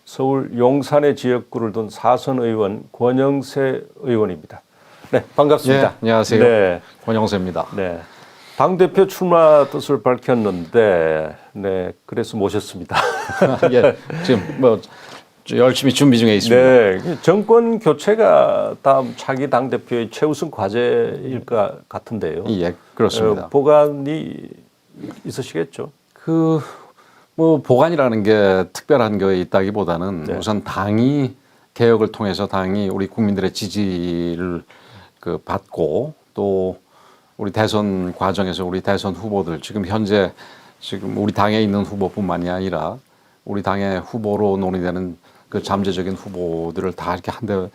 서울 용산의 지역구를 둔 사선 의원 권영세 의원입니다. 네, 반갑습니다. 예, 안녕하세요. 네, 권영세입니다. 네. 당대표 출마 뜻을 밝혔는데, 네, 그래서 모셨습니다. 예, 지금 뭐 열심히 준비 중에 있습니다. 네, 정권 교체가 다음 차기 당대표의 최우선 과제일 것 같은데요. 예, 그렇습니다. 보관이 있으시겠죠? 뭐 보관이라는 게 특별한 게 있다기보다는 네. 우선 당이 개혁을 통해서 당이 우리 국민들의 지지를 받고 또 우리 대선 과정에서 우리 대선 후보들 지금 현재 우리 당에 있는 후보뿐만이 아니라 우리 당의 후보로 논의되는 그 잠재적인 후보들을 다 이렇게 한데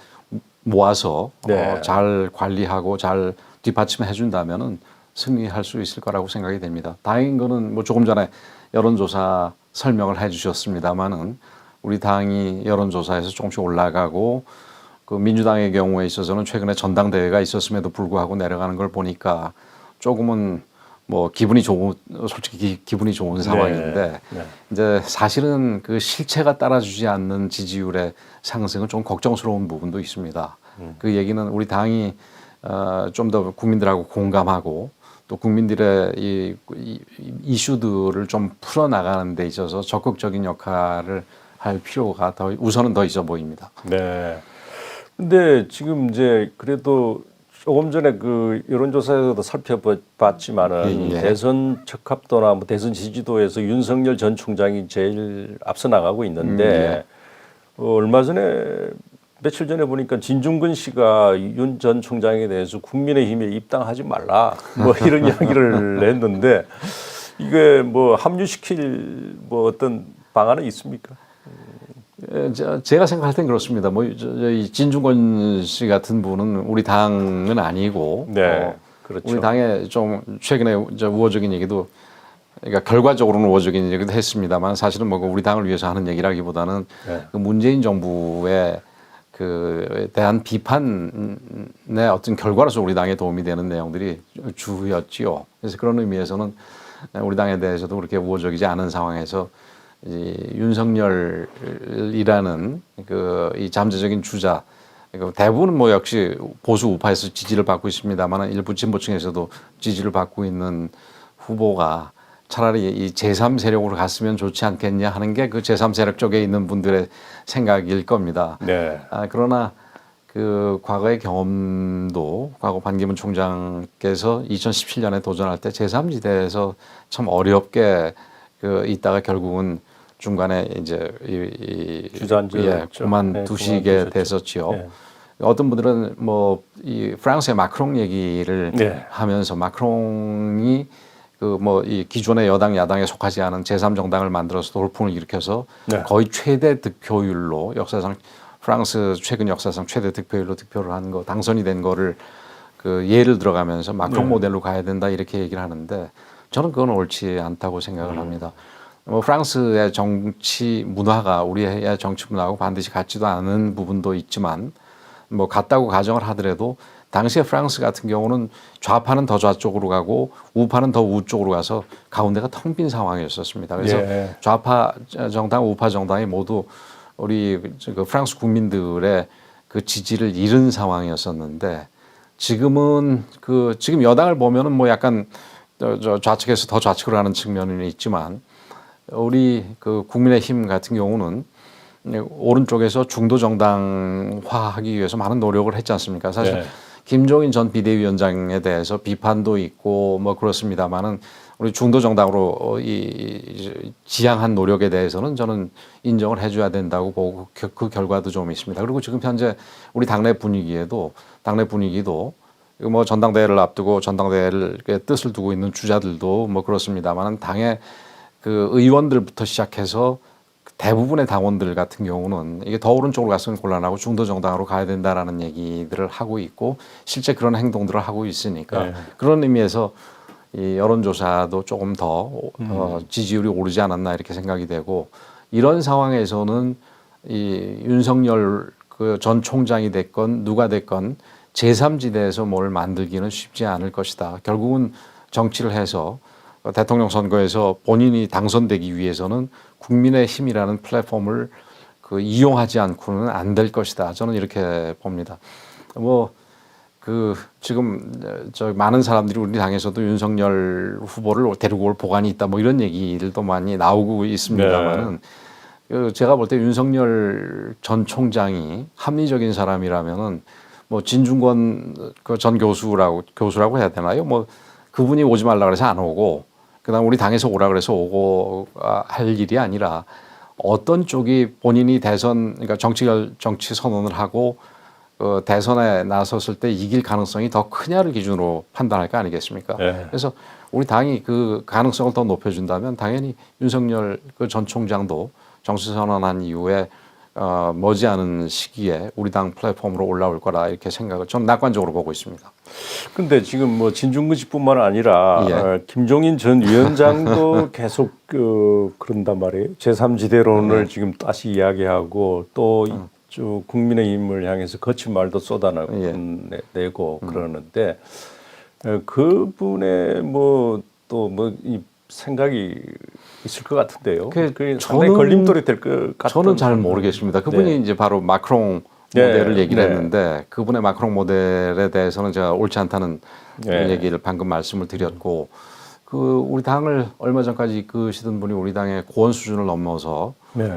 모아서 네. 잘 관리하고 잘 뒷받침해 준다면은 승리할 수 있을 거라고 생각이 됩니다. 다행인 거는 뭐 조금 전에 여론조사 설명을 해주셨습니다만은 우리 당이 여론조사에서 조금씩 올라가고 그 민주당의 경우에 있어서는 최근에 전당대회가 있었음에도 불구하고 내려가는 걸 보니까 조금은 뭐 솔직히 기분이 좋은 상황인데 네. 이제 사실은 그 실체가 따라주지 않는 지지율의 상승은 좀 걱정스러운 부분도 있습니다. 그 얘기는 우리 당이 좀 더 국민들하고 공감하고 또 국민들의 이 이슈들을 좀 풀어나가는 데 있어서 적극적인 역할을 할 필요가 우선은 더 있어 보입니다. 네. 근데 지금 이제 그래도 조금 전에 그 여론조사에서도 살펴봤지만은 예. 대선 적합도나 뭐 대선 지지도에서 윤석열 전 총장이 제일 앞서 나가고 있는데 얼마 전에 며칠 전에 보니까 진중근 씨가 윤 전 총장에 대해서 국민의힘에 입당하지 말라 뭐 이런 이야기를 했는데 이게 뭐 합류시킬 뭐 어떤 방안은 있습니까? 제가 생각할 땐 그렇습니다. 뭐 이 진중권 씨 같은 분은 우리 당은 아니고, 네, 그렇죠. 우리 당에 좀 최근에 우호적인 얘기도, 그러니까 결과적으로는 우호적인 얘기도 했습니다만 사실은 뭐 우리 당을 위해서 하는 얘기라기보다는 네. 그 문재인 정부의 그 대한 비판의 어떤 결과로서 우리 당에 도움이 되는 내용들이 주였지요. 그래서 그런 의미에서는 우리 당에 대해서도 그렇게 우호적이지 않은 상황에서 윤석열이라는 이 잠재적인 주자, 대부분은 뭐 역시 보수 우파에서 지지를 받고 있습니다만 일부 진보층에서도 지지를 받고 있는 후보가 차라리 이 제3 세력으로 갔으면 좋지 않겠냐 하는 게 그 제3 세력 쪽에 있는 분들의 생각일 겁니다. 네. 그러나 그 과거의 경험도 과거 반기문 총장께서 2017년에 도전할 때 제3지대에서 참 어렵게 있다가 결국은 중간에 이제 그만두시게 됐었지요. 네. 어떤 분들은 뭐 이 프랑스의 마크롱 얘기를 네. 하면서 마크롱이 이 기존의 여당 야당에 속하지 않은 제3정당을 만들어서 돌풍을 일으켜서 네. 거의 최대 득표율로 역사상 프랑스 최근 역사상 최대 득표율로 득표를 한 거 당선이 된 거를 예를 들어가면서 마크롱 모델로 가야 된다 이렇게 얘기를 하는데 저는 그건 옳지 않다고 생각을 합니다. 뭐 프랑스의 정치 문화가 우리의 정치 문화하고 반드시 같지도 않은 부분도 있지만 뭐 같다고 가정을 하더라도 당시에 프랑스 같은 경우는 좌파는 더 좌쪽으로 가고 우파는 더 우쪽으로 가서 가운데가 텅 빈 상황이었었습니다. 그래서 좌파 정당, 우파 정당이 모두 우리 그 프랑스 국민들의 그 지지를 잃은 상황이었었는데 지금은 지금 여당을 보면은 뭐 약간 좌측에서 더 좌측으로 가는 측면이 있지만 우리 국민의힘 같은 경우는 오른쪽에서 중도 정당화하기 위해서 많은 노력을 했지 않습니까? 사실 네. 김종인 전 비대위원장에 대해서 비판도 있고 뭐 그렇습니다만은 우리 중도 정당으로 지향한 노력에 대해서는 저는 인정을 해줘야 된다고 보고 그 결과도 좀 있습니다. 그리고 지금 현재 우리 당내 분위기도 뭐 전당대회를 앞두고 전당대회를 뜻을 두고 있는 주자들도 뭐 그렇습니다만은 당의 의원들부터 시작해서 대부분의 당원들 같은 경우는 이게 더 오른쪽으로 갔으면 곤란하고 중도 정당으로 가야 된다라는 얘기들을 하고 있고 실제 그런 행동들을 하고 있으니까 그런 의미에서 이 여론조사도 조금 더 지지율이 오르지 않았나 이렇게 생각이 되고 이런 상황에서는 이 윤석열 전 총장이 됐건 누가 됐건 제3지대에서 뭘 만들기는 쉽지 않을 것이다. 결국은 정치를 해서 대통령 선거에서 본인이 당선되기 위해서는 국민의 힘이라는 플랫폼을 그 이용하지 않고는 안 될 것이다. 저는 이렇게 봅니다. 뭐 그 지금 저 많은 사람들이 우리 당에서도 윤석열 후보를 데리고 올 보관이 있다. 뭐 이런 얘기들도 많이 나오고 있습니다만은 그 제가 볼 때 윤석열 전 총장이 합리적인 사람이라면은 뭐 진중권 그 전 교수라고 해야 되나요? 뭐 그분이 오지 말라 그래서 안 오고 그다음 우리 당에서 오라 그래서 오고 할 일이 아니라 어떤 쪽이 본인이 대선 그러니까 정치 선언을 하고 대선에 나섰을 때 이길 가능성이 더 크냐를 기준으로 판단할 거 아니겠습니까? 네. 그래서 우리 당이 그 가능성을 더 높여준다면 당연히 윤석열 그 전 총장도 정치 선언한 이후에 머지않은 시기에 우리 당 플랫폼으로 올라올 거라 이렇게 생각을 저는 낙관적으로 보고 있습니다. 근데 지금 뭐 진중근 씨뿐만 아니라 예. 김종인 전 위원장도 계속 그런단 말이에요. 제3지대론을 지금 다시 이야기하고 또 국민의힘을 향해서 거친 말도 쏟아내고 그러는데 그분의 뭐 또 뭐 이 생각이 있을 것 같은데요. 그게 상당히 걸림돌이 될 것 같은. 저는 잘 모르겠습니다. 그분이 네. 이제 바로 마크롱 네. 모델을 얘기를 네. 했는데 그분의 마크롱 모델에 대해서는 제가 옳지 않다는 네. 얘기를 방금 말씀을 드렸고 그 우리 당을 얼마 전까지 이끄시던 분이 우리 당의 고원 수준을 넘어서 네.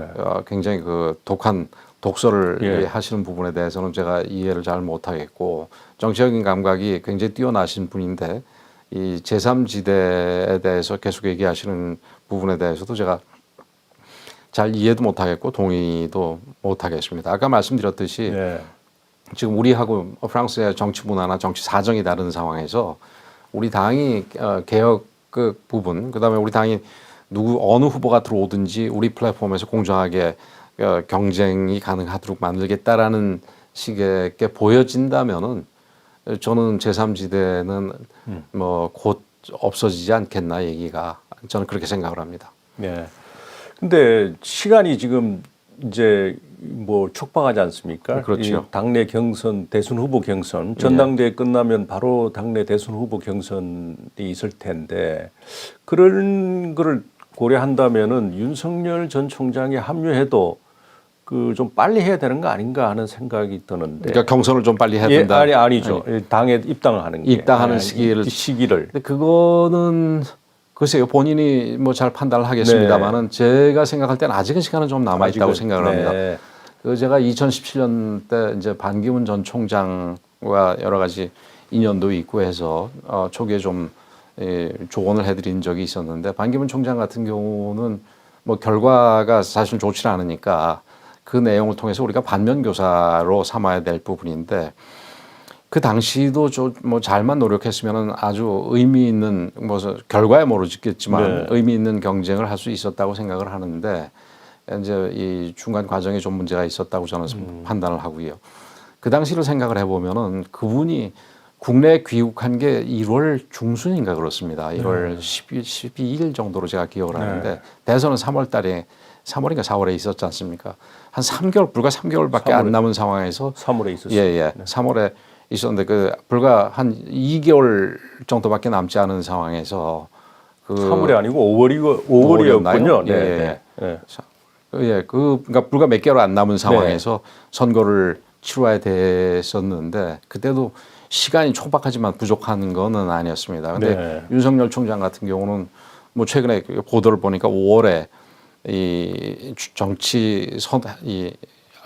굉장히 그 독한 독서를 예. 하시는 부분에 대해서는 제가 이해를 잘 못하겠고 정치적인 감각이 굉장히 뛰어나신 분인데 이 제3지대에 대해서 계속 얘기하시는 부분에 대해서도 제가 잘 이해도 못하겠고 동의도 못하겠습니다. 아까 말씀드렸듯이 네. 지금 우리하고 프랑스의 정치 문화나 정치 사정이 다른 상황에서 우리 당이 개혁 그 부분 그다음에 우리 당이 어느 후보가 들어오든지 우리 플랫폼에서 공정하게 경쟁이 가능하도록 만들겠다라는 식의 게 보여진다면은 저는 제3지대는 뭐 곧 없어지지 않겠나 얘기가 저는 그렇게 생각을 합니다. 네. 근데 시간이 지금 이제 뭐 촉박하지 않습니까? 그렇죠. 이 당내 경선, 대선 후보 경선, 전당대회 끝나면 바로 당내 대선 후보 경선이 있을 텐데 그런 거를 고려한다면은 윤석열 전 총장이 합류해도 그 좀 빨리 해야 되는 거 아닌가 하는 생각이 드는데. 그러니까 경선을 좀 빨리 해야 된다. 아니죠. 당에 입당을 하는 게. 입당하는 시기를. 근데 그거는 글쎄요. 본인이 뭐 잘 판단을 하겠습니다만은 제가 생각할 때는 아직은 시간은 좀 남아 있다고 생각을 합니다. 네. 그 제가 2017년 때 이제 반기문 전 총장과 여러 가지 인연도 있고 해서 초기에 좀 조언을 해드린 적이 있었는데 반기문 총장 같은 경우는 뭐 결과가 사실 좋지 않으니까 그 내용을 통해서 우리가 반면교사로 삼아야 될 부분인데 그 당시도 뭐 잘만 노력했으면은 아주 의미 있는 뭐 결과에 모르겠지만 네. 의미 있는 경쟁을 할 수 있었다고 생각을 하는데 이제 이 중간 과정에 좀 문제가 있었다고 저는 판단을 하고요. 그 당시를 생각을 해보면은 그분이 국내에 귀국한 게 1월 중순인가 그렇습니다. 1월 12일 정도로 제가 기억을 하는데 대선은 3월 달에 3월인가 4월에 있었지 않습니까? 한 3개월 불과 3개월밖에 안 남은 상황에서 3월에 있었어요. 예. 3월에 있었는데 그 불과 한 2개월 정도밖에 남지 않은 상황에서 그 3월이 아니고 5월이었군요. 네. 그러니까 불과 몇 개월 안 남은 상황에서 선거를 치러야 됐었는데 그때도 시간이 촉박하지만 부족한 거는 아니었습니다. 근데 윤석열 총장 같은 경우는 뭐 최근에 보도를 보니까 5월에 이 정치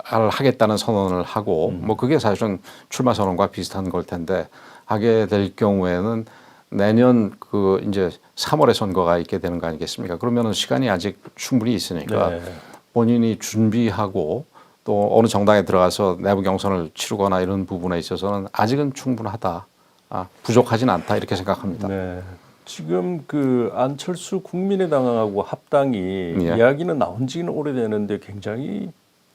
하겠다는 선언을 하고 뭐 그게 사실은 출마 선언과 비슷한 걸 텐데 하게 될 경우에는 내년 그 이제 3월에 선거가 있게 되는 거 아니겠습니까? 그러면은 시간이 아직 충분히 있으니까 본인이 준비하고 또 어느 정당에 들어가서 내부 경선을 치르거나 이런 부분에 있어서는 아직은 충분하다, 부족하진 않다 이렇게 생각합니다. 네. 지금 그 안철수 국민의당하고 합당이 이야기는 나온 지는 오래되는데 굉장히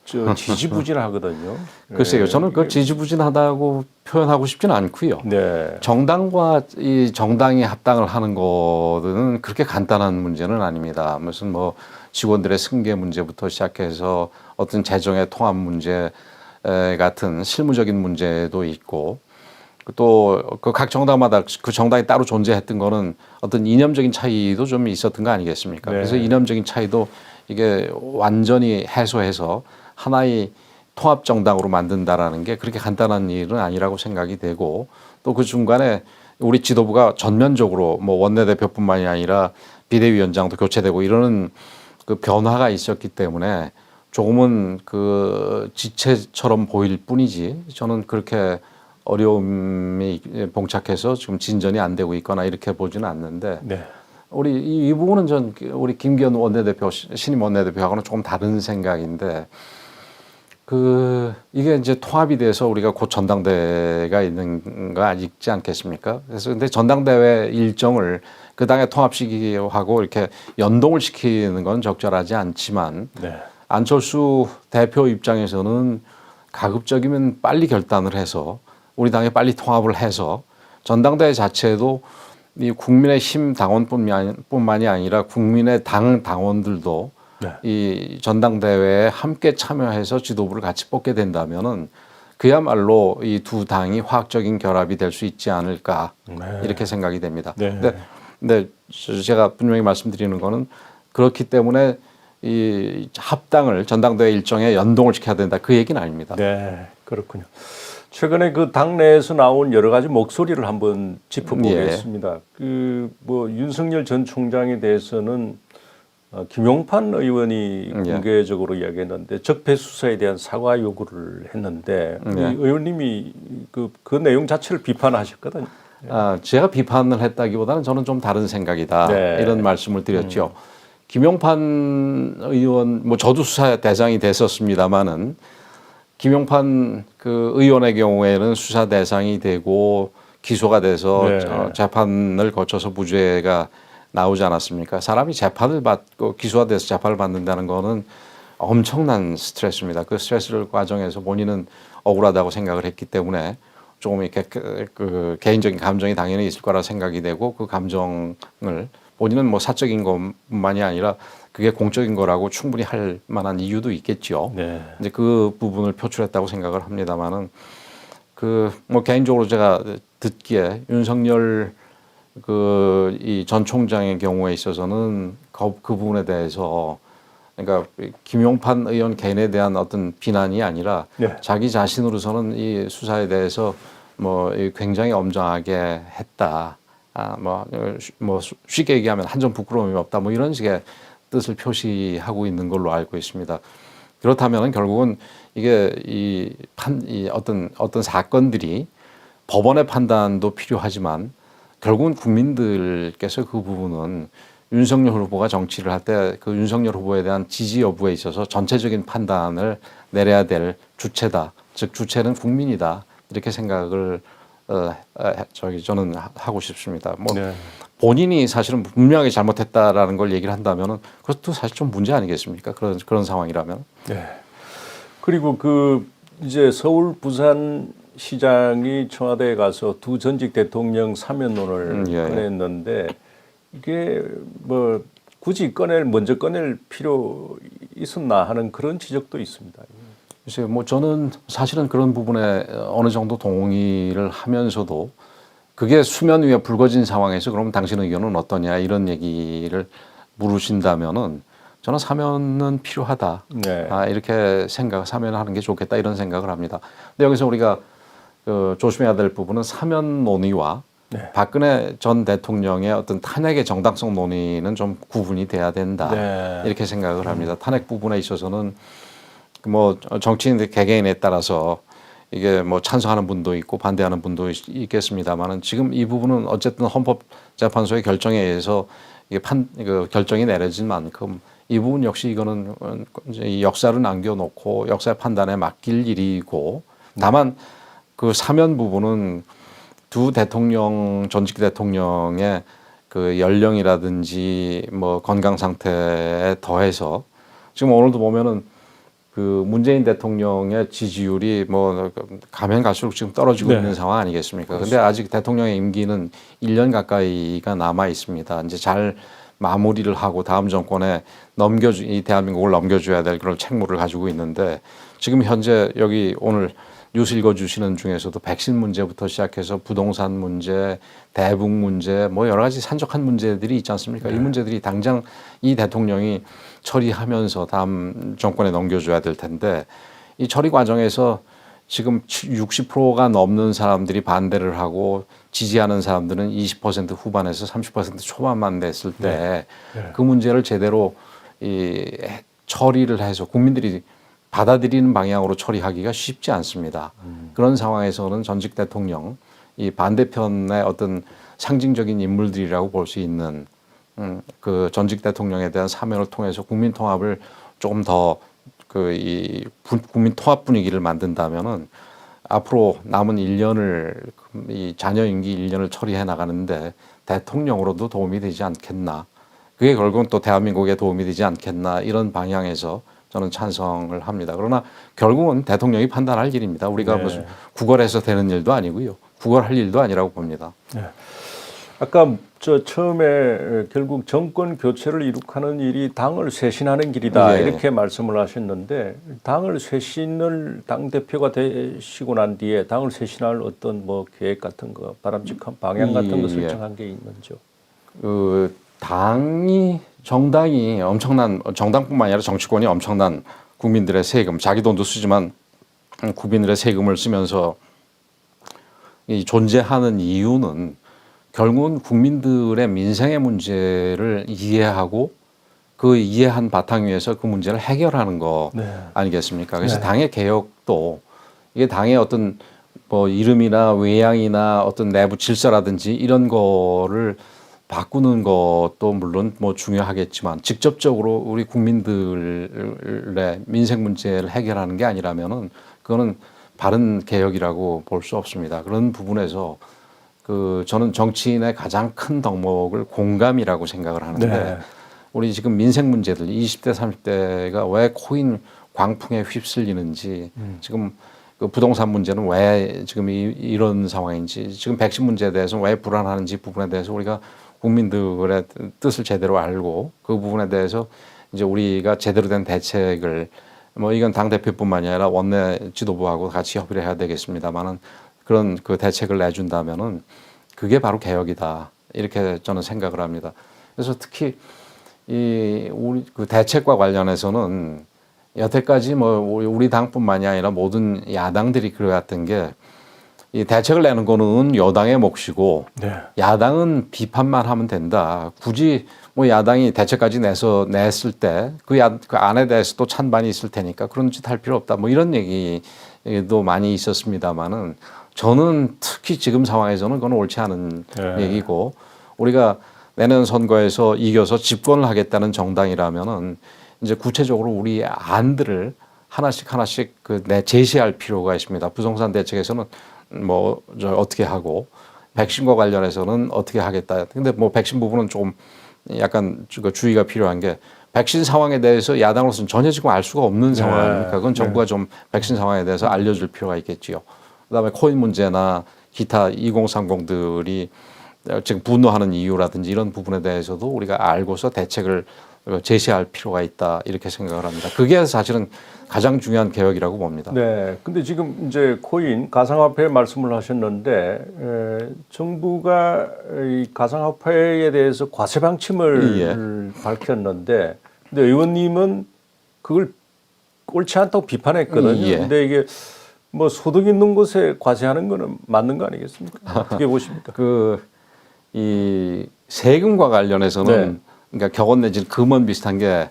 지지부진하거든요. 글쎄요, 저는 그 지지부진하다고 표현하고 싶지는 않고요. 네. 정당과 이 정당이 합당을 하는 거는 그렇게 간단한 문제는 아닙니다. 무슨 뭐 직원들의 승계 문제부터 시작해서 어떤 재정의 통합 문제 같은 실무적인 문제도 있고 또 그 각 정당마다 그 정당이 따로 존재했던 거는 어떤 이념적인 차이도 좀 있었던 거 아니겠습니까? 그래서 이념적인 차이도 이게 완전히 해소해서 하나의 통합 정당으로 만든다라는 게 그렇게 간단한 일은 아니라고 생각이 되고 또 그 중간에 우리 지도부가 전면적으로 뭐 원내대표뿐만이 아니라 비대위원장도 교체되고 이러는 그 변화가 있었기 때문에 조금은 그 지체처럼 보일 뿐이지 저는 그렇게 어려움이 봉착해서 지금 진전이 안 되고 있거나 이렇게 보지는 않는데 네. 우리 이 부분은 전 우리 김기현 원내대표 신임 원내대표하고는 조금 다른 생각인데 그 이게 이제 통합이 돼서 우리가 곧 전당대회가 있는 거 있지 않겠습니까? 그래서 근데 전당대회 일정을 그 당의 통합 시기하고 이렇게 연동을 시키는 건 적절하지 않지만 네. 안철수 대표 입장에서는 가급적이면 빨리 결단을 해서 우리 당에 빨리 통합을 해서 전당대회 자체도 이 국민의힘 당원뿐만이 아니라 국민의 당원들도 네. 이 전당대회에 함께 참여해서 지도부를 같이 뽑게 된다면은 그야말로 이 두 당이 화학적인 결합이 될 수 있지 않을까 이렇게 생각이 됩니다. 네. 근데 제가 분명히 말씀드리는 거는 그렇기 때문에 이 합당을 전당대회 일정에 연동을 시켜야 된다 그 얘기는 아닙니다. 네, 그렇군요. 최근에 그 당내에서 나온 여러 가지 목소리를 한번 짚어보겠습니다. 그 뭐 윤석열 전 총장에 대해서는 김용판 의원이 공개적으로 이야기했는데 적폐 수사에 대한 사과 요구를 했는데 이 의원님이 그 내용 자체를 비판하셨거든요. 제가 비판을 했다기보다는 저는 좀 다른 생각이다 네. 이런 말씀을 드렸죠. 김용판 의원 뭐 저도 수사 대상이 됐었습니다마는 김용판 그 의원의 경우에는 수사 대상이 되고 기소가 돼서 네. 재판을 거쳐서 무죄가 나오지 않았습니까? 사람이 재판을 받고 기소가 돼서 재판을 받는다는 거는 엄청난 스트레스입니다. 그 스트레스를 과정에서 본인은 억울하다고 생각을 했기 때문에 조금 이렇게 그 개인적인 감정이 당연히 있을 거라 생각이 되고 그 감정을 본인은 뭐 사적인 것만이 아니라 그게 공적인 거라고 충분히 할 만한 이유도 있겠죠. 네. 이제 그 부분을 표출했다고 생각을 합니다만은 그 뭐 개인적으로 제가 듣기에 윤석열 그 이 전 총장의 경우에 있어서는 그 부분에 대해서 그러니까 김용판 의원 개인에 대한 어떤 비난이 아니라 네. 자기 자신으로서는 이 수사에 대해서 뭐 굉장히 엄정하게 했다. 뭐 쉽게 얘기하면 한 점 부끄러움이 없다. 뭐 이런 식의 뜻을 표시하고 있는 걸로 알고 있습니다. 그렇다면 결국은 이게 이 어떤 사건들이 법원의 판단도 필요하지만 결국은 국민들께서 그 부분은 윤석열 후보가 정치를 할 때 그 윤석열 후보에 대한 지지 여부에 있어서 전체적인 판단을 내려야 될 주체다. 즉 주체는 국민이다. 이렇게 생각을 저는 하고 싶습니다. 뭐 네. 본인이 사실은 분명하게 잘못했다라는 걸 얘기를 한다면은 그것도 사실 좀 문제 아니겠습니까? 그런 상황이라면. 네. 그리고 그 이제 서울 부산 시장이 청와대에 가서 두 전직 대통령 사면론을 꺼냈는데 이게 뭐 굳이 먼저 꺼낼 필요 있었나 하는 그런 지적도 있습니다. 글쎄요, 뭐 저는 사실은 그런 부분에 어느 정도 동의를 하면서도 그게 수면 위에 불거진 상황에서 그럼 당신 의견은 어떠냐 이런 얘기를 물으신다면은 저는 사면은 필요하다. 네. 이렇게 사면하는 게 좋겠다 이런 생각을 합니다. 근데 여기서 우리가 조심해야 될 부분은 사면 논의와 네. 박근혜 전 대통령의 어떤 탄핵의 정당성 논의는 좀 구분이 돼야 된다. 네. 이렇게 생각을 합니다. 탄핵 부분에 있어서는 뭐 정치인들 개개인에 따라서 이게 뭐 찬성하는 분도 있고 반대하는 분도 있겠습니다만은 지금 이 부분은 어쨌든 헌법재판소의 결정에 의해서 이게 결정이 내려진 만큼 이 부분 역시 이거는 이제 이 역사를 남겨놓고 역사의 판단에 맡길 일이고 다만 그 사면 부분은 두 전직 대통령의 그 연령이라든지 뭐 건강 상태에 더해서 지금 오늘도 보면은 그 문재인 대통령의 지지율이 뭐 가면 갈수록 지금 떨어지고 네. 있는 상황 아니겠습니까? 근데 아직 대통령의 임기는 1년 가까이가 남아 있습니다. 이제 잘 마무리를 하고 다음 정권에 이 대한민국을 넘겨줘야 될 그런 책무를 가지고 있는데 지금 현재 여기 오늘 뉴스 읽어주시는 중에서도 백신 문제부터 시작해서 부동산 문제, 대북 문제, 뭐 여러 가지 산적한 문제들이 있지 않습니까? 이 문제들이 당장 이 대통령이 처리하면서 다음 정권에 넘겨줘야 될 텐데 이 처리 과정에서 지금 60%가 넘는 사람들이 반대를 하고 지지하는 사람들은 20% 후반에서 30% 초반만 됐을 때 그 문제를 제대로 처리를 해서 국민들이 받아들이는 방향으로 처리하기가 쉽지 않습니다. 그런 상황에서는 전직 대통령, 이 반대편의 어떤 상징적인 인물들이라고 볼 수 있는 그 전직 대통령에 대한 사면을 통해서 국민 통합을 조금 더 이 국민 통합 분위기를 만든다면은 앞으로 남은 1년을 이 자녀 임기 1년을 처리해 나가는데 대통령으로도 도움이 되지 않겠나. 그게 결국은 또 대한민국에 도움이 되지 않겠나 이런 방향에서 저는 찬성을 합니다. 그러나 결국은 대통령이 판단할 일입니다. 우리가 무슨 구걸해서 되는 일도 아니고요. 구걸할 일도 아니라고 봅니다. 네. 아까 처음에 결국 정권 교체를 이룩하는 일이 당을 쇄신하는 길이다 이렇게 말씀을 하셨는데 당을 쇄신을 당 대표가 되시고 난 뒤에 당을 쇄신할 어떤 뭐 계획 같은 거 바람직한 방향 같은 거 설정한 게 있는지요? 정당이 엄청난 정당뿐만 아니라 정치권이 엄청난 국민들의 세금, 자기 돈도 쓰지만 국민들의 세금을 쓰면서 존재하는 이유는 결국은 국민들의 민생의 문제를 이해하고 그 이해한 바탕 위에서 그 문제를 해결하는 거 아니겠습니까? 그래서 당의 개혁도 이게 당의 어떤 뭐 이름이나 외양이나 어떤 내부 질서라든지 이런 거를 바꾸는 것도 물론 뭐 중요하겠지만 직접적으로 우리 국민들의 민생 문제를 해결하는 게 아니라면은 그거는 바른 개혁이라고 볼 수 없습니다. 그런 부분에서 저는 정치인의 가장 큰 덕목을 공감이라고 생각을 하는데 우리 지금 민생 문제들 20대 30대가 왜 코인 광풍에 휩쓸리는지 지금 그 부동산 문제는 왜 지금 이런 상황인지 지금 백신 문제에 대해서 왜 불안하는지 부분에 대해서 우리가 국민들의 뜻을 제대로 알고 그 부분에 대해서 이제 우리가 제대로 된 대책을 뭐 이건 당 대표뿐만이 아니라 원내 지도부하고 같이 협의를 해야 되겠습니다만은 그런 그 대책을 내준다면은 그게 바로 개혁이다 이렇게 저는 생각을 합니다. 그래서 특히 우리 그 대책과 관련해서는 여태까지 뭐 우리 당뿐만이 아니라 모든 야당들이 그래왔던 게 이 대책을 내는 거는 여당의 몫이고 야당은 비판만 하면 된다. 굳이 뭐 야당이 대책까지 냈을 때 그 안에 대해서 또 찬반이 있을 테니까 그런 짓 할 필요 없다. 뭐 이런 얘기도 많이 있었습니다만은 저는 특히 지금 상황에서는 그건 옳지 않은 얘기고 우리가 내년 선거에서 이겨서 집권을 하겠다는 정당이라면은 이제 구체적으로 우리 안들을 하나씩 제시할 필요가 있습니다. 부동산 대책에서는 뭐 어떻게 하고 백신과 관련해서는 어떻게 하겠다. 근데 뭐 백신 부분은 조금 약간 주의가 필요한 게 백신 상황에 대해서 야당으로서는 전혀 지금 알 수가 없는 상황이니까 그건 정부가 좀 백신 상황에 대해서 알려줄 필요가 있겠지요. 그다음에 코인 문제나 기타 2030들이 지금 분노하는 이유라든지 이런 부분에 대해서도 우리가 알고서 대책을 제시할 필요가 있다 이렇게 생각을 합니다. 그게 사실은 가장 중요한 개혁이라고 봅니다. 네. 근데 지금 이제 코인 가상화폐 말씀을 하셨는데 정부가 이 가상화폐에 대해서 과세 방침을 밝혔는데 근데 의원님은 그걸 옳지 않다고 비판했거든요. 근데 이게 뭐 소득 있는 곳에 과세하는 거는 맞는 거 아니겠습니까? 어떻게 보십니까? 이 세금과 관련해서는 그러니까 격언 내지는 금원 비슷한 게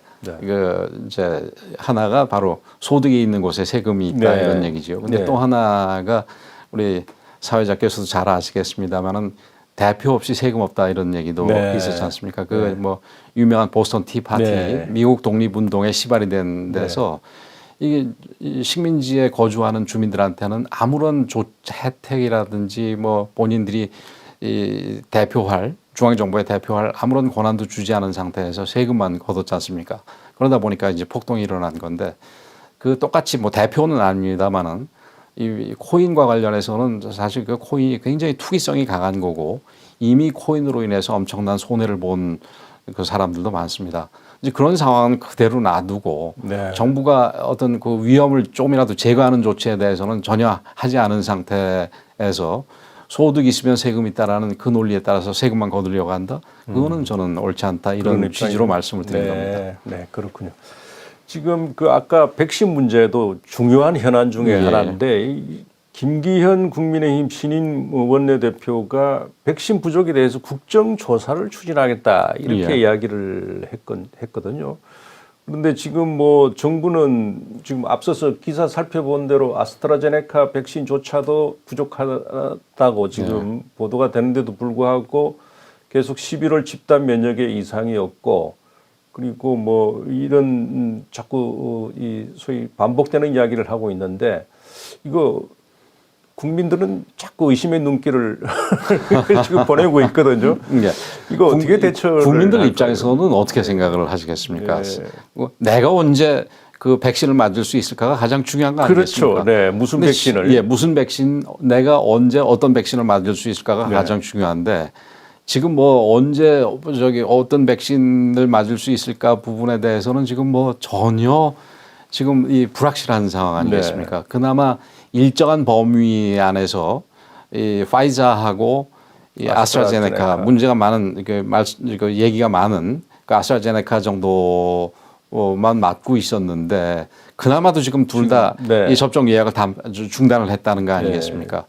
이제 하나가 바로 소득이 있는 곳에 세금이 있다 이런 얘기죠. 근데 또 하나가 우리 사회자께서도 잘 아시겠습니다만은 대표 없이 세금 없다 이런 얘기도 있었지 않습니까? 그 뭐 유명한 보스턴 티 파티 미국 독립운동에 시발이 된 데서 이게 식민지에 거주하는 주민들한테는 아무런 혜택이라든지 뭐 본인들이 대표할 중앙정부에 대표할 아무런 권한도 주지 않은 상태에서 세금만 걷었지 않습니까? 그러다 보니까 이제 폭동이 일어난 건데 그 똑같이 뭐 대표는 아닙니다만은 이 코인과 관련해서는 사실 그 코인이 굉장히 투기성이 강한 거고 이미 코인으로 인해서 엄청난 손해를 본 그 사람들도 많습니다. 이제 그런 상황은 그대로 놔두고 네. 정부가 어떤 그 위험을 조금이라도 제거하는 조치에 대해서는 전혀 하지 않은 상태에서 소득 있으면 세금 있다라는 그 논리에 따라서 세금만 거두려고 한다. 그거는 저는 옳지 않다 이런 그런 취지로 입장이군요. 말씀을 드린 겁니다. 네, 그렇군요. 지금 그 아까 백신 문제도 중요한 현안 중에 예. 하나인데 이 김기현 국민의힘 신인 원내대표가 백신 부족에 대해서 국정조사를 추진하겠다 이렇게 예. 이야기를 했거든요. 그런데 지금 뭐 정부는 지금 앞서서 기사 살펴본 대로 아스트라제네카 백신조차도 부족하다고 지금 보도가 되는데도 불구하고 계속 11월 집단 면역의 이상이 없고 그리고 뭐 이런 자꾸 이 소위 반복되는 이야기를 하고 있는데 이거 국민들은 자꾸 의심의 눈길을 지금 보내고 있거든요. 예. 이거 어떻게 대처를 국민들 할까요? 입장에서는 어떻게 생각을 하시겠습니까? 네. 내가 언제 그 백신을 맞을 수 있을까가 가장 중요한 거 아니겠습니까? 그렇죠. 네, 무슨 근데 백신을? 예, 무슨 백신, 내가 언제 어떤 백신을 맞을 수 있을까가 네. 가장 중요한데 지금 뭐 언제 저기 어떤 백신을 맞을 수 있을까 부분에 대해서는 지금 뭐 전혀 지금 이 불확실한 상황 아니겠습니까? 네. 그나마 일정한 범위 안에서 이 파이자하고 이 아스트라제네카 문제가 많은 그 얘기가 많은 그 아스트라제네카 정도만 맞고 있었는데 그나마도 지금 둘 다 이 네. 접종 예약을 다 중단을 했다는 거 아니겠습니까?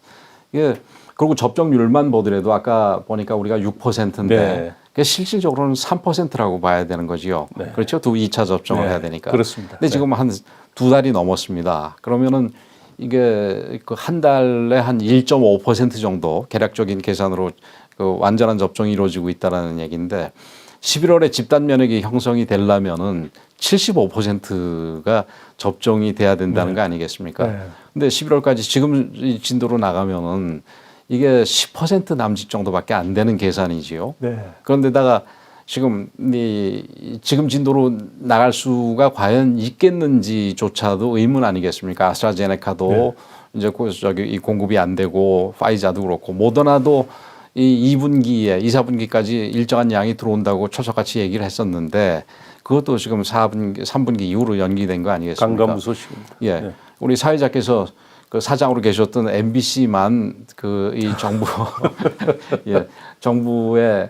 이게 그리고 접종률만 보더라도 아까 보니까 우리가 6%인데 네. 그게 실질적으로는 3%라고 봐야 되는 거지요. 네. 그렇죠? 2차 접종을 네. 해야 되니까. 그렇습니다. 근데 지금 한 두 달이 넘었습니다. 그러면은 이게 그 한 달에 한 1.5% 정도 계략적인 계산으로 그 완전한 접종이 이루어지고 있다라는 얘기인데 11월에 집단 면역이 형성이 되려면은 75%가 접종이 돼야 된다는 거 아니겠습니까? 네. 근데 11월까지 지금 이 진도로 나가면은 이게 10% 남짓 정도밖에 안 되는 계산이지요. 네. 그런데다가 지금 지금 진도로 나갈 수가 과연 있겠는지조차도 의문 아니겠습니까? 아스트라제네카도 이제 저기 이 공급이 안 되고 파이자도 그렇고 모더나도 이 2분기에 2, 4분기까지 일정한 양이 들어온다고 철석같이 얘기를 했었는데 그것도 지금 4분기, 3분기 이후로 연기된 거 아니겠습니까? 강감무소식입니다. 예. 네. 우리 사회자께서 그 사장으로 계셨던 MBC만 그 이 정부 예, 정부의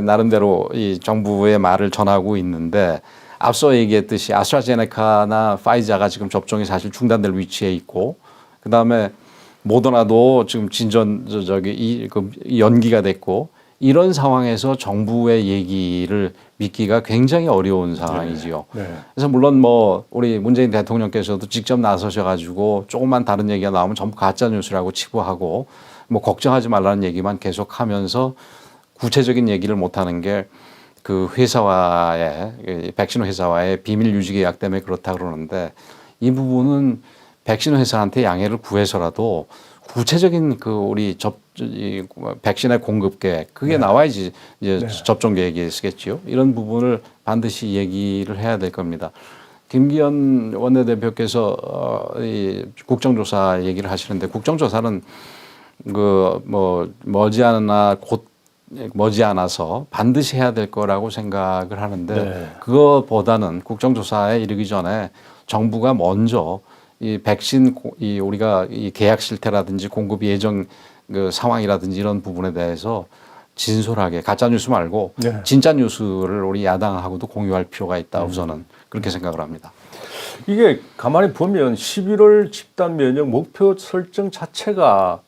나름대로 이 정부의 말을 전하고 있는데 앞서 얘기했듯이 아스트라제네카나 파이자가 지금 접종이 사실 중단될 위치에 있고 그다음에 모더나도 지금 그 연기가 됐고 이런 상황에서 정부의 얘기를 믿기가 굉장히 어려운 상황이지요. 네. 그래서 물론 뭐 우리 문재인 대통령께서도 직접 나서셔가지고 조금만 다른 얘기가 나오면 전부 가짜 뉴스라고 치부하고 뭐 걱정하지 말라는 얘기만 계속하면서 구체적인 얘기를 못하는 게 그 회사와의 백신 회사와의 비밀 유지 계약 때문에 그렇다 그러는데 이 부분은 백신 회사한테 양해를 구해서라도 구체적인 그 우리 이 백신의 공급 계획 그게 나와야지 이제 접종 계획이 있겠지요. 이런 부분을 반드시 얘기를 해야 될 겁니다. 김기현 원내대표께서 이 국정조사 얘기를 하시는데 국정조사는 그 뭐 머지않아서 반드시 해야 될 거라고 생각을 하는데 그거보다는 국정조사에 이르기 전에 정부가 먼저 이 백신 이 우리가 이 계약 실태라든지 공급 예정 그 상황이라든지 이런 부분에 대해서 진솔하게 가짜 뉴스 말고 진짜 뉴스를 우리 야당하고도 공유할 필요가 있다 우선은 그렇게 생각을 합니다. 이게 가만히 보면 11월 집단 면역 목표 설정 자체가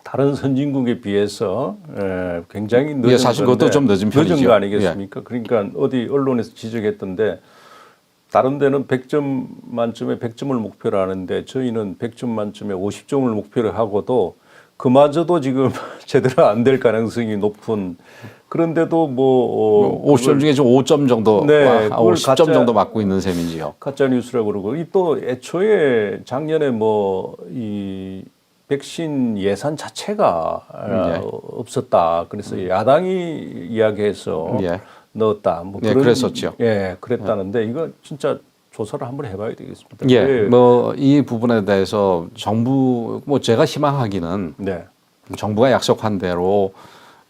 다른 선진국에 비해서 굉장히 늦은 예, 사실 그것도 좀 늦은 편이죠. 늦은 거 아니겠습니까? 그러니까 어디 언론에서 지적했던데 다른 데는 100점 만점에 100점을 목표로 하는데 저희는 100점 만점에 50점을 목표로 하고도 그마저도 지금 제대로 안 될 가능성이 높은 그런데도 뭐 50점 중에 좀 5점 정도, 네, 10점 정도 맞고 있는 셈이지요. 가짜 뉴스라고 그러고 이 또 애초에 작년에 뭐 이 백신 예산 자체가 없었다. 그래서 야당이 이야기해서 넣었다. 뭐 그런 그랬었죠. 예, 그랬다는데 이거 진짜 조사를 한번 해봐야 되겠습니다. 예, 뭐 이 부분에 대해서 정부 뭐 제가 희망하기는 정부가 약속한 대로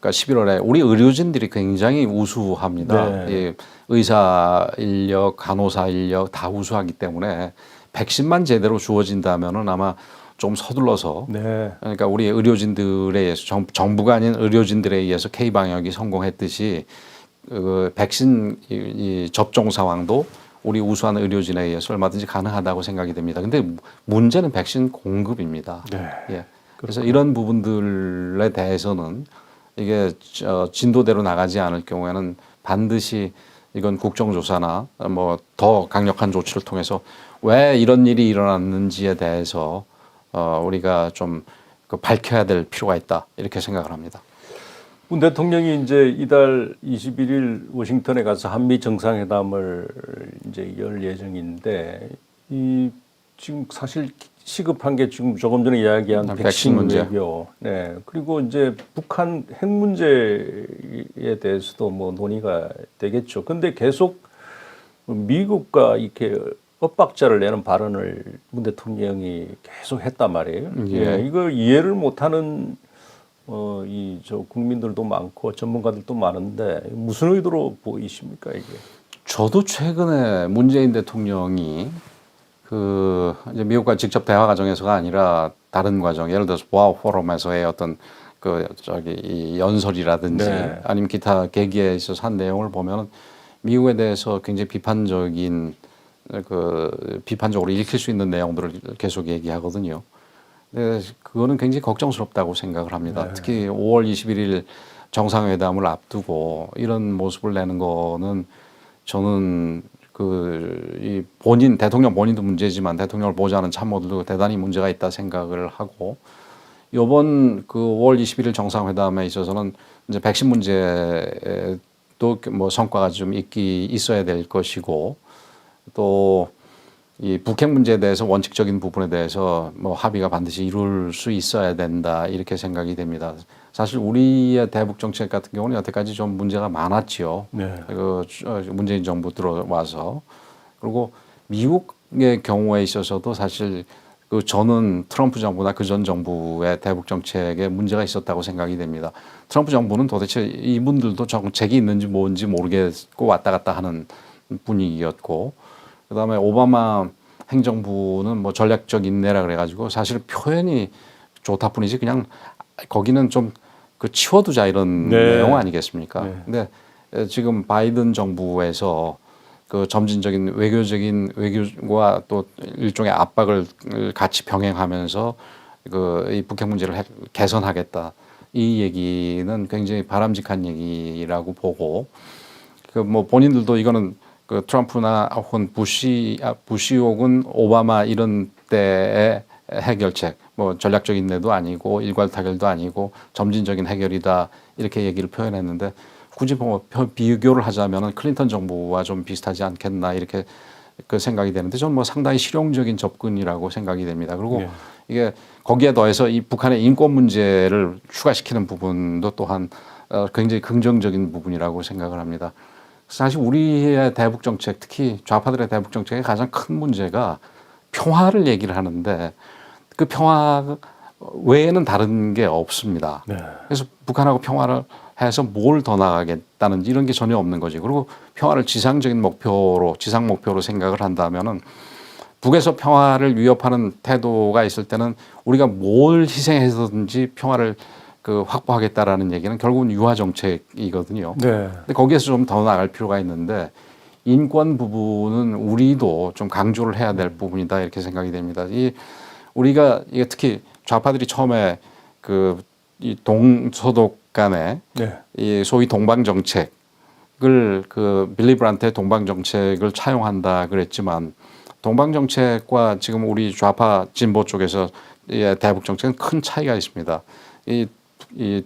그러니까 11월에 우리 의료진들이 굉장히 우수합니다. 네. 이 의사 인력, 간호사 인력 다 우수하기 때문에 백신만 제대로 주어진다면은 아마 좀 서둘러서 네. 그러니까 우리 의료진들에 의해서 정부가 아닌 의료진들에 의해서 K 방역이 성공했듯이 그 백신 이 접종 상황도 우리 우수한 의료진에 의해서 얼마든지 가능하다고 생각이 됩니다. 근데 문제는 백신 공급입니다. 네. 예. 그래서 이런 부분들에 대해서는 이게 진도대로 나가지 않을 경우에는 반드시 이건 국정조사나 뭐 더 강력한 조치를 통해서 왜 이런 일이 일어났는지에 대해서 우리가 좀 밝혀야 될 필요가 있다 이렇게 생각을 합니다. 문 대통령이 이제 이달 21일 워싱턴에 가서 한미 정상회담을 이제 열 예정인데 이 지금 사실 시급한 게 지금 조금 전에 이야기한 백신 문제. 외교, 네 그리고 이제 북한 핵 문제에 대해서도 뭐 논의가 되겠죠. 근데 계속 미국과 이렇게 엇박자를 내는 발언을 문 대통령이 계속 했단 말이에요. 예. 이거 이해를 못하는 이 저 국민들도 많고 전문가들도 많은데 무슨 의도로 보이십니까 이게? 저도 최근에 문재인 대통령이 그 이제 미국과 직접 대화 과정에서가 아니라 다른 과정, 예를 들어서 보아 포럼에서의 어떤 그 저기 이 연설이라든지 네. 아니면 기타 계기에 있어서 한 내용을 보면 미국에 대해서 굉장히 비판적으로 읽힐 수 있는 내용들을 계속 얘기하거든요. 네, 그거는 굉장히 걱정스럽다고 생각을 합니다. 네. 특히 5월 21일 정상회담을 앞두고 이런 모습을 내는 거는 저는 이 대통령 본인도 문제지만 대통령을 보좌하는 참모들도 대단히 문제가 있다 생각을 하고 이번 그 5월 21일 정상회담에 있어서는 이제 백신 문제도 뭐 성과가 좀 있어야 될 것이고 또 이 북핵 문제에 대해서 원칙적인 부분에 대해서 뭐 합의가 반드시 이룰 수 있어야 된다 이렇게 생각이 됩니다. 사실 우리의 대북 정책 같은 경우는 여태까지 좀 문제가 많았지요. 네. 문재인 정부 들어와서 그리고 미국의 경우에 있어서도 사실 저는 트럼프 정부나 그 전 정부의 대북 정책에 문제가 있었다고 생각이 됩니다. 트럼프 정부는 도대체 이분들도 정책이 있는지 뭔지 모르겠고 왔다 갔다 하는 분위기였고 그다음에 오바마 행정부는 뭐 전략적 인내라 그래가지고 사실 표현이 좋다 뿐이지 그냥 거기는 좀 치워두자 이런 네. 내용 아니겠습니까? 네. 근데 지금 바이든 정부에서 그 점진적인 외교와 또 일종의 압박을 같이 병행하면서 이 북핵 문제를 개선하겠다 이 얘기는 굉장히 바람직한 얘기라고 보고 뭐 본인들도 이거는 트럼프나 혹은 부시 혹은 오바마 이런 때의 해결책, 뭐 전략적 인내도 아니고 일괄 타결도 아니고 점진적인 해결이다 이렇게 얘기를 표현했는데 굳이 뭐 비교를 하자면은 클린턴 정부와 좀 비슷하지 않겠나 이렇게 생각이 되는데 저는 뭐 상당히 실용적인 접근이라고 생각이 됩니다. 그리고 네. 이게 거기에 더해서 이 북한의 인권 문제를 추가시키는 부분도 또한 굉장히 긍정적인 부분이라고 생각을 합니다. 사실 우리의 대북 정책, 특히 좌파들의 대북 정책의 가장 큰 문제가 평화를 얘기를 하는데 그 평화 외에는 다른 게 없습니다. 네. 그래서 북한하고 평화를 해서 뭘 더 나가겠다는 이런 게 전혀 없는 거지. 그리고 평화를 지상 목표로 생각을 한다면은 북에서 평화를 위협하는 태도가 있을 때는 우리가 뭘 희생해서든지 평화를 확보하겠다라는 얘기는 결국은 유화 정책이거든요. 네. 근데 거기에서 좀 더 나갈 필요가 있는데 인권 부분은 우리도 좀 강조를 해야 될 부분이다 이렇게 생각이 됩니다. 우리가 이게 특히 좌파들이 처음에 이 동서독 간에 네. 이 소위 동방 정책을 빌리 브란트의 동방 정책을 차용한다 그랬지만 동방 정책과 지금 우리 좌파 진보 쪽에서 대북 정책은 큰 차이가 있습니다. 이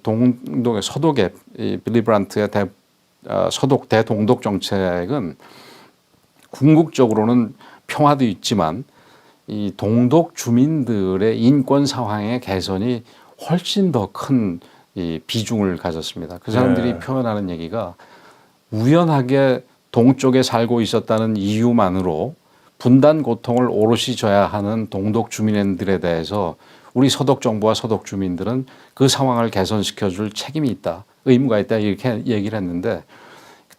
동독의 서독의 이 빌리 브란트의 서독 대동독 정책은 궁극적으로는 평화도 있지만 이 동독 주민들의 인권 상황의 개선이 훨씬 더 큰 이 비중을 가졌습니다. 그 사람들이 네. 표현하는 얘기가 우연하게 동쪽에 살고 있었다는 이유만으로 분단 고통을 오롯이 져야 하는 동독 주민들에 대해서 우리 서독 정부와 서독 주민들은 그 상황을 개선시켜 줄 책임이 있다. 의무가 있다 이렇게 얘기를 했는데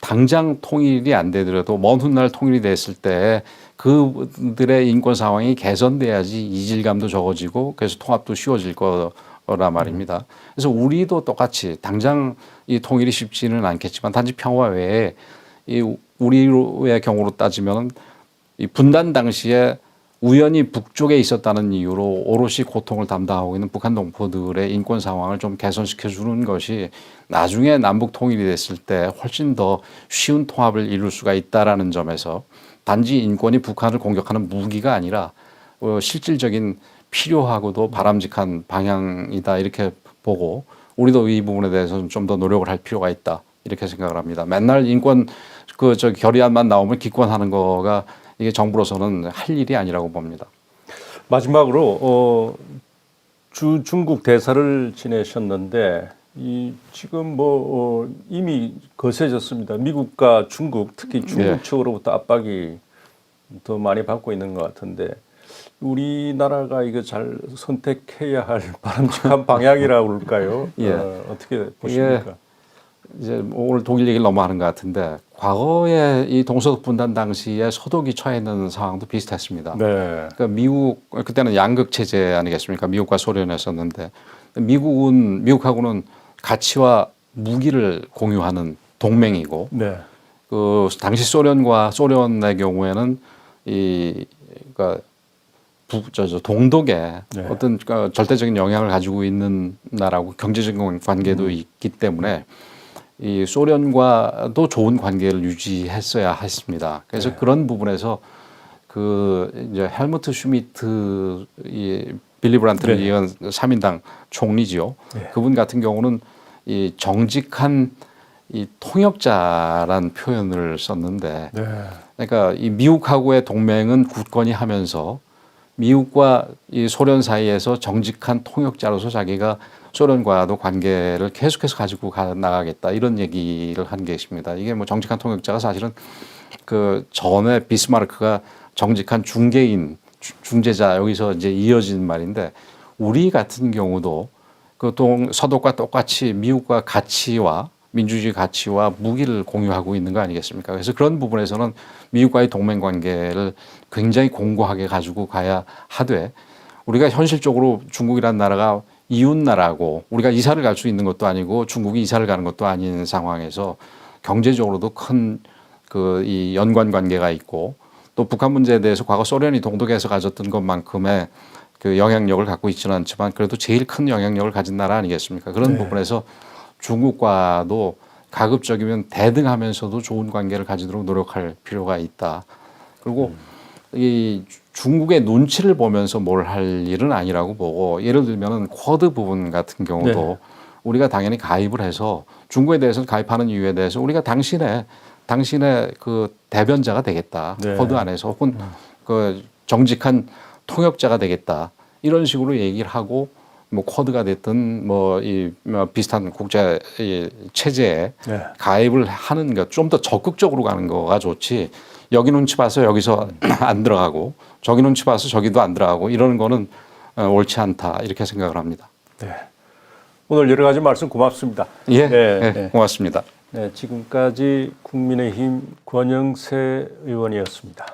당장 통일이 안 되더라도 먼 훗날 통일이 됐을 때 그들의 인권 상황이 개선돼야지 이질감도 적어지고 그래서 통합도 쉬워질 거라 말입니다. 그래서 우리도 똑같이 당장 이 통일이 쉽지는 않겠지만 단지 평화 외에 이 우리의 경우로 따지면 이 분단 당시에 우연히 북쪽에 있었다는 이유로 오롯이 고통을 담당하고 있는 북한 동포들의 인권 상황을 좀 개선시켜 주는 것이 나중에 남북 통일이 됐을 때 훨씬 더 쉬운 통합을 이룰 수가 있다라는 점에서 단지 인권이 북한을 공격하는 무기가 아니라 실질적인 필요하고도 바람직한 방향이다 이렇게 보고 우리도 이 부분에 대해서는 좀 더 노력을 할 필요가 있다 이렇게 생각을 합니다. 맨날 인권 결의안만 나오면 기권하는 거가 이게 정부로서는 할 일이 아니라고 봅니다. 마지막으로 중국 대사를 지내셨는데 지금 이미 거세졌습니다. 미국과 중국, 특히 중국 측으로부터 압박이 더 많이 받고 있는 것 같은데 우리나라가 이거 잘 선택해야 할 바람직한 방향이라고 그럴까요? 어떻게 보십니까? 이제 오늘 독일 얘기를 너무 하는 것 같은데 과거에 이 동서독 분단 당시에 소독이 처해 있는 상황도 비슷했습니다. 네. 그러니까 미국 그때는 양극 체제 아니겠습니까? 미국과 소련이었었는데 미국하고는 가치와 무기를 공유하는 동맹이고 네. 그 당시 소련의 경우에는 그러니까 동독에 어떤 절대적인 영향을 가지고 있는 나라고 경제적인 관계도 있기 때문에 이 소련과도 좋은 관계를 유지했어야 했습니다. 그래서 그런 부분에서 그 이제 헬무트 슈미트 빌리 브란트를 이은 3인당 총리지요. 그분 같은 경우는 이 정직한 이 통역자란 표현을 썼는데, 그러니까 이 미국하고의 동맹은 굳건히 하면서 미국과 이 소련 사이에서 정직한 통역자로서 자기가 소련과도 관계를 계속해서 가지고 나가겠다 이런 얘기를 한 게 있습니다. 이게 뭐 정직한 통역자가 사실은 그 전에 비스마르크가 정직한 중개인, 중재자 여기서 이제 이어진 말인데 우리 같은 경우도 그 서독과 똑같이 미국과 가치와 민주주의 가치와 무기를 공유하고 있는 거 아니겠습니까? 그래서 그런 부분에서는 미국과의 동맹 관계를 굉장히 공고하게 가지고 가야 하되 우리가 현실적으로 중국이라는 나라가 이웃 나라고 우리가 이사를 갈 수 있는 것도 아니고 중국이 이사를 가는 것도 아닌 상황에서 경제적으로도 큰 그 이 연관 관계가 있고 또 북한 문제에 대해서 과거 소련이 동독에서 가졌던 것만큼의 그 영향력을 갖고 있지는 않지만 그래도 제일 큰 영향력을 가진 나라 아니겠습니까? 그런 부분에서 중국과도 가급적이면 대등하면서도 좋은 관계를 가지도록 노력할 필요가 있다. 그리고 이 중국의 눈치를 보면서 뭘 할 일은 아니라고 보고 예를 들면은 쿼드 부분 같은 경우도 우리가 당연히 가입을 해서 중국에 대해서 가입하는 이유에 대해서 우리가 당신의 그 대변자가 되겠다. 쿼드 안에서 혹은 그 정직한 통역자가 되겠다. 이런 식으로 얘기를 하고 뭐 쿼드가 됐든 비슷한 국제 체제에 가입을 하는 것 좀 더 적극적으로 가는 거가 좋지. 여기 눈치 봐서 여기서 안 들어가고 저기 눈치 봐서 저기도 안 들어가고 이러는 거는 옳지 않다 이렇게 생각을 합니다. 네. 오늘 여러 가지 말씀 고맙습니다. 고맙습니다. 네, 지금까지 국민의힘 권영세 의원이었습니다.